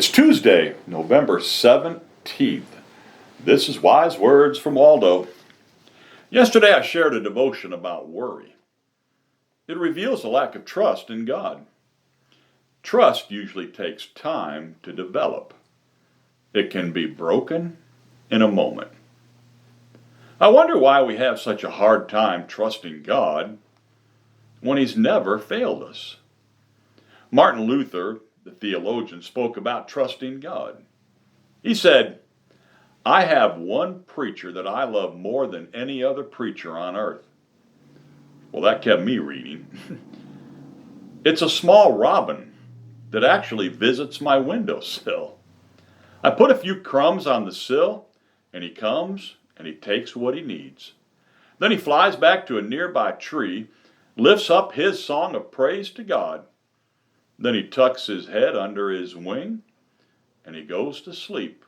It's Tuesday, November 17th. This is Wise Words from Waldo. Yesterday I shared a devotion about worry. It reveals a lack of trust in God. Trust usually takes time to develop. It can be broken in a moment. I wonder why we have such a hard time trusting God when He's never failed us. Martin Luther, the theologian, spoke about trusting God. He said, "I have one preacher that I love more than any other preacher on earth." Well, that kept me reading. It's a small robin that actually visits my windowsill. I put a few crumbs on the sill, and he comes and he takes what he needs. Then he flies back to a nearby tree, lifts up his song of praise to God. Then he tucks his head under his wing, and he goes to sleep,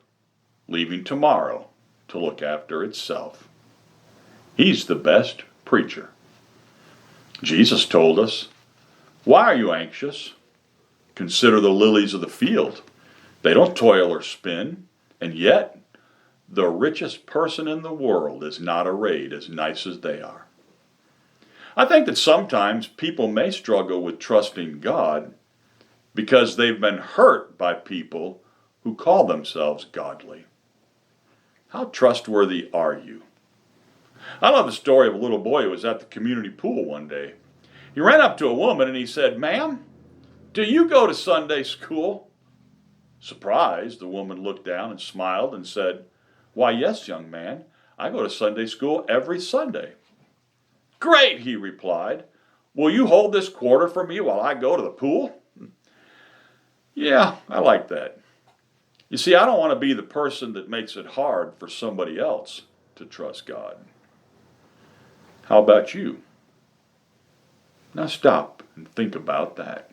leaving tomorrow to look after itself. He's the best preacher. Jesus told us, "Why are you anxious? Consider the lilies of the field. They don't toil or spin, and yet the richest person in the world is not arrayed as nice as they are." I think that sometimes people may struggle with trusting God because they've been hurt by people who call themselves godly. How trustworthy are you? I love the story of a little boy who was at the community pool one day. He ran up to a woman and he said, "Ma'am, do you go to Sunday school?" Surprised, the woman looked down and smiled and said, "Why, yes, young man, I go to Sunday school every Sunday." "Great," he replied. "Will you hold this quarter for me while I go to the pool?" "Yeah, I like that. You see, I don't want to be the person that makes it hard for somebody else to trust God." How about you? Now stop and think about that.